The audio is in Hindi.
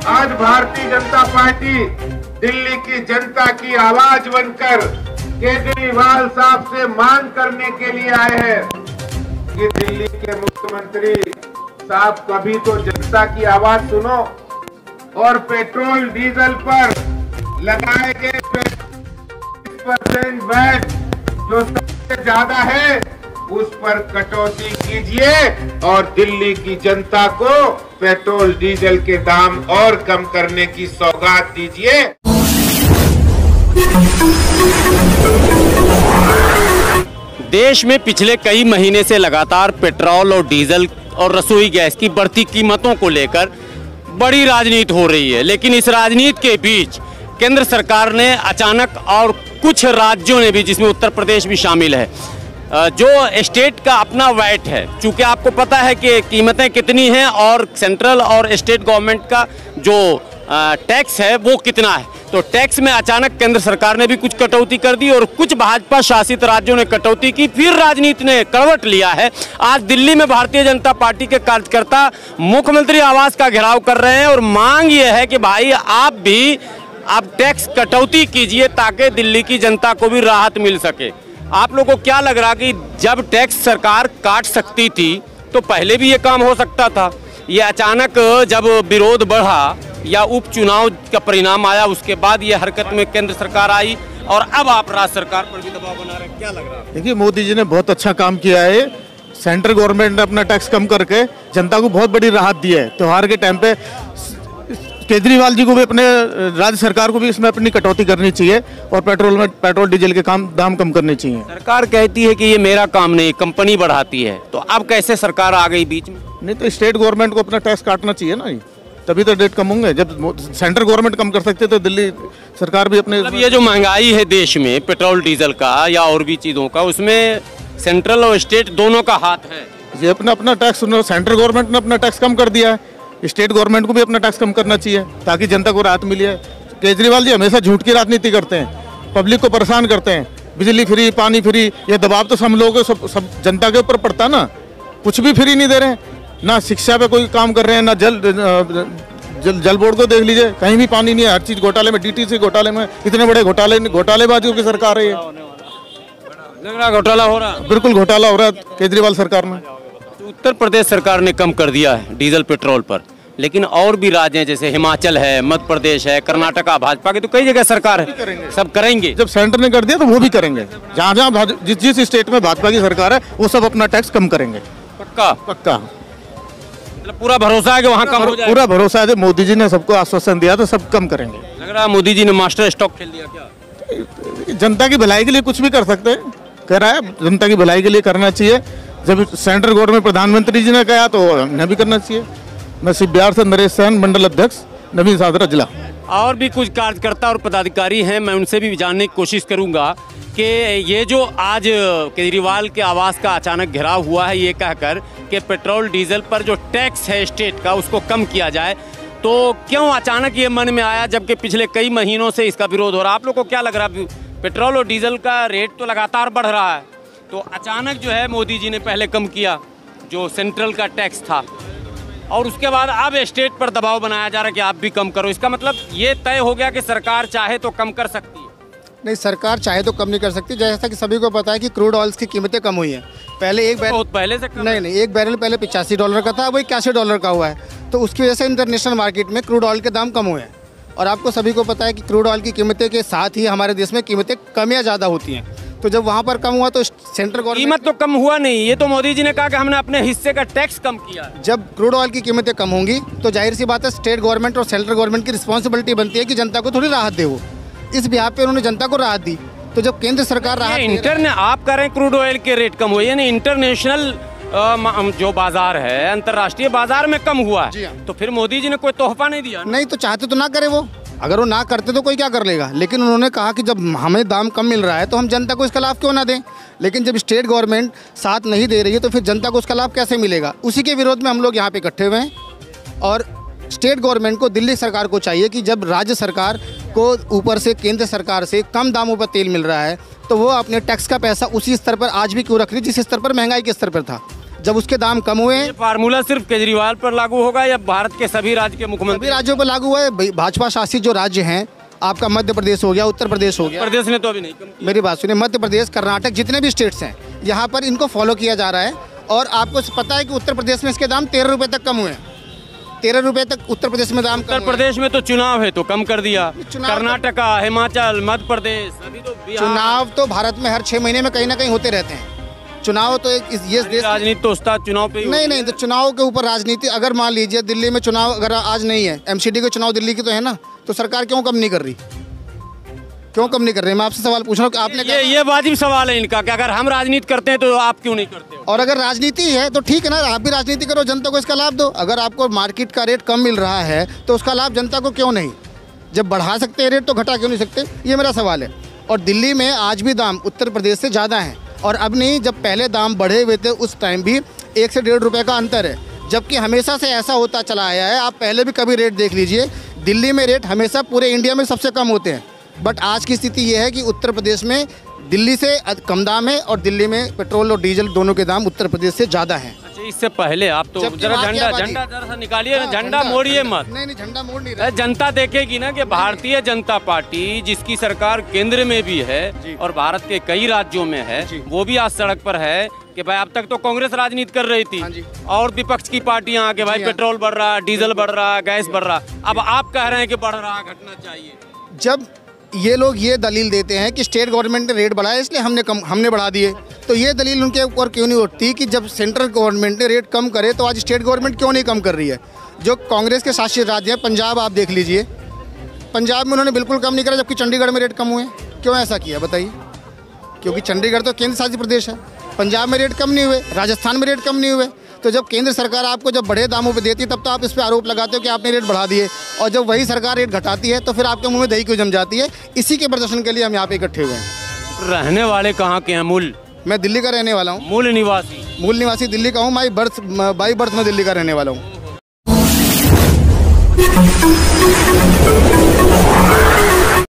आज भारतीय जनता पार्टी दिल्ली की जनता की आवाज बनकर केजरीवाल साहब से मांग करने के लिए आए हैं कि दिल्ली के मुख्यमंत्री साहब कभी तो जनता की आवाज सुनो और पेट्रोल डीजल पर लगाए गए 20% वैट जो सबसे ज्यादा है उस पर कटौती कीजिए और दिल्ली की जनता को पेट्रोल डीजल के दाम और कम करने की सौगात दीजिए। देश में पिछले कई महीने से लगातार पेट्रोल और डीजल और रसोई गैस की बढ़ती कीमतों को लेकर बड़ी राजनीति हो रही है, लेकिन इस राजनीति के बीच केंद्र सरकार ने अचानक और कुछ राज्यों ने भी, जिसमें उत्तर प्रदेश भी शामिल है, जो स्टेट का अपना वैट है, चूँकि आपको पता है कि कीमतें कितनी हैं और सेंट्रल और स्टेट गवर्नमेंट का जो टैक्स है वो कितना है, तो टैक्स में अचानक केंद्र सरकार ने भी कुछ कटौती कर दी और कुछ भाजपा शासित राज्यों ने कटौती की। फिर राजनीति ने करवट लिया है। आज दिल्ली में भारतीय जनता पार्टी के कार्यकर्ता मुख्यमंत्री आवास का घेराव कर रहे हैं और मांग ये है कि भाई आप टैक्स कटौती कीजिए ताकि दिल्ली की जनता को भी राहत मिल सके। आप लोगों को क्या लग रहा कि जब टैक्स सरकार काट सकती थी तो पहले भी ये काम हो सकता था? ये अचानक जब विरोध बढ़ा या उपचुनाव का परिणाम आया उसके बाद ये हरकत में केंद्र सरकार आई और अब आप राज्य सरकार पर भी दबाव बना रहे हैं, क्या लग रहा है? देखिए, मोदी जी ने बहुत अच्छा काम किया है। सेंट्रल गवर्नमेंट ने अपना टैक्स कम करके जनता को बहुत बड़ी राहत दी है। त्योहार के टाइम पे केजरीवाल जी को भी, अपने राज्य सरकार को भी इसमें अपनी कटौती करनी चाहिए और पेट्रोल डीजल के दाम कम करने चाहिए। सरकार कहती है कि ये मेरा काम नहीं, कंपनी बढ़ाती है, तो अब कैसे सरकार आ गई बीच में? नहीं तो स्टेट गवर्नमेंट को अपना टैक्स काटना चाहिए ना, तभी तो रेट कम होंगे। जब सेंट्रल गवर्नमेंट कम कर सकते तो दिल्ली सरकार भी अपने ये जो महंगाई है देश में पेट्रोल डीजल का या और भी चीज़ों का, उसमें सेंट्रल और स्टेट दोनों का हाथ है। ये अपना टैक्स, सेंट्रल गवर्नमेंट ने अपना टैक्स कम कर दिया है, स्टेट गवर्नमेंट को भी अपना टैक्स कम करना चाहिए ताकि जनता को राहत मिले। केजरीवाल जी हमेशा झूठ की राजनीति करते हैं, पब्लिक को परेशान करते हैं। बिजली फ्री, पानी फ्री, ये दबाव तो सब लोगों को, सब जनता के ऊपर पड़ता ना। कुछ भी फ्री नहीं दे रहे हैं, ना शिक्षा पे कोई काम कर रहे हैं, ना जल बोर्ड को देख लीजिए, कहीं भी पानी नहीं है। हर चीज घोटाले में, डीटीसी घोटाले में, इतने बड़े घोटालेबाजियों की सरकार है ये। लग रहा घोटाला हो रहा, बिल्कुल घोटाला हो रहा है केजरीवाल सरकार में। उत्तर प्रदेश सरकार ने कम कर दिया है डीजल पेट्रोल पर, लेकिन और भी राज्य हैं जैसे हिमाचल है, मध्य प्रदेश है, कर्नाटका, भाजपा की तो कई जगह सरकार है, सब करेंगे। जब सेंटर ने कर दिया तो वो भी करेंगे। जहाँ जिस स्टेट में भाजपा की सरकार है वो सब अपना टैक्स कम करेंगे। पक्का मतलब पूरा भरोसा है कि वहाँ कम हो जाएगा? पूरा भरोसा है। मोदी जी ने सबको आश्वासन दिया तो सब कम करेंगे। लग रहा है मोदी जी ने मास्टर स्ट्रोक खेल दिया क्या? जनता की भलाई के लिए कुछ भी कर सकते हैं, कह रहा है जनता की भलाई के लिए करना चाहिए। जब सेंट्रल गवर्नमेंट प्रधानमंत्री जी ने कहा तो हमें भी करना चाहिए। मैं सिर्फ बिहार से नरेश सैन, मंडल अध्यक्ष, नवीन सादरा जिला। और भी कुछ कार्यकर्ता और पदाधिकारी हैं, मैं उनसे भी जानने की कोशिश करूंगा कि ये जो आज केजरीवाल के आवास का अचानक घेराव हुआ है ये कहकर कि पेट्रोल डीजल पर जो टैक्स है स्टेट का उसको कम किया जाए, तो क्यों अचानक ये मन में आया जबकि पिछले कई महीनों से इसका विरोध हो रहा है? आप लोग को क्या लग रहा है? पेट्रोल और डीजल का रेट तो लगातार बढ़ रहा है, तो अचानक जो है मोदी जी ने पहले कम किया जो सेंट्रल का टैक्स था और उसके बाद अब स्टेट पर दबाव बनाया जा रहा है कि आप भी कम करो। इसका मतलब ये तय हो गया कि सरकार चाहे तो कम कर सकती है? नहीं, सरकार चाहे तो कम नहीं कर सकती। जैसा कि सभी को पता है कि क्रूड ऑयल की कीमतें कम हुई हैं। पहले एक बैरल, बहुत पहले से कम? नहीं, एक बैरल पहले $85 का था, वो $81 का हुआ है। तो उसकी वजह से इंटरनेशनल मार्केट में क्रूड ऑयल के दाम कम हुए हैं। और आपको सभी को पता है कि क्रूड ऑयल की कीमतें के साथ ही हमारे देश में कीमतें कम या ज़्यादा होती हैं। तो जब वहाँ पर कम हुआ तो सेंट्रल गवर्नमेंट, कीमत तो कम हुआ नहीं, ये तो मोदी जी ने कहा कि हमने अपने हिस्से का टैक्स कम किया। जब क्रूड ऑयल की कीमतें कम होंगी तो जाहिर सी बात है स्टेट गवर्नमेंट और सेंट्रल गवर्नमेंट की रिस्पॉन्सिबिलिटी बनती है कि जनता को थोड़ी राहत दे। वो इस बिहार पे उन्होंने जनता को राहत दी। तो जब केंद्र सरकार राहत आप कह रहे हैं क्रूड ऑयल के रेट कम हुए, यानी इंटरनेशनल जो बाजार है, अंतर्राष्ट्रीय बाजार में कम हुआ है, तो फिर मोदी जी ने कोई तोहफा नहीं दिया? नहीं, तो चाहते तो ना करे वो। अगर वो ना करते तो कोई क्या कर लेगा, लेकिन उन्होंने कहा कि जब हमें दाम कम मिल रहा है तो हम जनता को इसका लाभ क्यों ना दें। लेकिन जब स्टेट गवर्नमेंट साथ नहीं दे रही है तो फिर जनता को उसका लाभ कैसे मिलेगा? उसी के विरोध में हम लोग यहाँ पे इकट्ठे हुए हैं। और स्टेट गवर्नमेंट को, दिल्ली सरकार को चाहिए कि जब राज्य सरकार को ऊपर से केंद्र सरकार से कम दामों पर तेल मिल रहा है तो वो अपने टैक्स का पैसा उसी स्तर पर आज भी क्यों रख रही, जिस स्तर पर महंगाई के स्तर पर था। जब उसके दाम कम हुए ये फार्मूला सिर्फ केजरीवाल पर लागू होगा या भारत के सभी राज्य के मुख्यमंत्री? सभी राज्यों पर लागू हुआ है। भाजपा शासित जो राज्य हैं, आपका मध्य प्रदेश हो गया, उत्तर प्रदेश हो गया। प्रदेश ने तो अभी नहीं कम किया। मेरी बात सुनिए, मध्य प्रदेश, कर्नाटक, जितने भी स्टेट्स हैं यहाँ पर इनको फॉलो किया जा रहा है। और आपको पता है कि उत्तर प्रदेश में इसके दाम 13 रुपये तक कम हुए हैं। 13 रुपये तक उत्तर प्रदेश में दाम उत्तर प्रदेश में तो चुनाव है तो कम कर दिया। चुनाव कर्नाटका, हिमाचल, मध्य प्रदेश, अभी तो बिहार। चुनाव तो भारत में हर 6 महीने में कहीं ना कहीं होते रहते हैं। चुनाव तो ये देश, राजनीति तो उस्ताद चुनाव पे ही नहीं, तो चुनाव के ऊपर राजनीति। अगर मान लीजिए दिल्ली में चुनाव अगर आज नहीं है, एमसीडी के चुनाव दिल्ली की तो है ना, तो सरकार क्यों कम नहीं कर रही? क्यों कम नहीं कर रही? मैं आपसे सवाल पूछ रहा हूँ कि आपने ये वाजिब सवाल है इनका कि अगर हम राजनीति करते हैं तो आप क्यों नहीं करते हो? और अगर राजनीति है तो ठीक है ना, आप भी राजनीति करो, जनता को इसका लाभ दो। अगर आपको मार्केट का रेट कम मिल रहा है तो उसका लाभ जनता को क्यों नहीं? जब बढ़ा सकते हैं रेट तो घटा क्यों नहीं सकते? ये मेरा सवाल है। और दिल्ली में आज भी दाम उत्तर प्रदेश से ज़्यादा हैं, और अब नहीं, जब पहले दाम बढ़े हुए थे उस टाइम भी 1 से 1.5 रुपये का अंतर है। जबकि हमेशा से ऐसा होता चला आया है, आप पहले भी कभी रेट देख लीजिए, दिल्ली में रेट हमेशा पूरे इंडिया में सबसे कम होते हैं। बट आज की स्थिति ये है कि उत्तर प्रदेश में दिल्ली से कम दाम है, और दिल्ली में पेट्रोल और डीजल दोनों के दाम उत्तर प्रदेश से ज़्यादा हैं। अच्छा, इससे पहले आप तो जरा झंडा जरा सा निकालिए ना, झंडा मोड़िए मत। नहीं, झंडा मोड़ नहीं रहा। जनता देखेगी ना कि भारतीय जनता पार्टी, जिसकी सरकार केंद्र में भी है और भारत के कई राज्यों में है, वो भी आज सड़क पर है कि भाई अब तक तो कांग्रेस राजनीति कर रही थी और विपक्ष की पार्टियां आके भाई पेट्रोल बढ़ रहा, डीजल बढ़ रहा, गैस बढ़ रहा। अब आप कह रहे हैं कि बढ़ रहा, घटना चाहिए। जब ये लोग ये दलील देते हैं कि स्टेट गवर्नमेंट ने रेट बढ़ाया इसलिए हमने बढ़ा दिए, तो ये दलील उनके ऊपर क्यों नहीं उठती कि जब सेंट्रल गवर्नमेंट ने रेट कम करे तो आज स्टेट गवर्नमेंट क्यों नहीं कम कर रही है? जो कांग्रेस के शासित राज्य हैं, पंजाब आप देख लीजिए, पंजाब में उन्होंने बिल्कुल कम नहीं करा, जबकि चंडीगढ़ में रेट कम हुए। क्यों ऐसा किया बताइए? क्योंकि चंडीगढ़ तो केंद्र शासित प्रदेश है। पंजाब में रेट कम नहीं हुए, राजस्थान में रेट कम नहीं हुए। तो जब केंद्र सरकार आपको जब बड़े दामों पे देती है तब तो आप इस पे आरोप लगाते हो कि आपने रेट बढ़ा दिए, और जब वही सरकार रेट घटाती है तो फिर आपके मुंह में दही क्यों जम जाती है? इसी के प्रदर्शन के लिए हम यहाँ पे इकट्ठे हुए हैं। रहने वाले कहाँ के हैं? मूल? मैं दिल्ली का रहने वाला हूँ। मूल निवासी दिल्ली का हूँ। बाई बर्थ में दिल्ली का रहने वाला हूँ।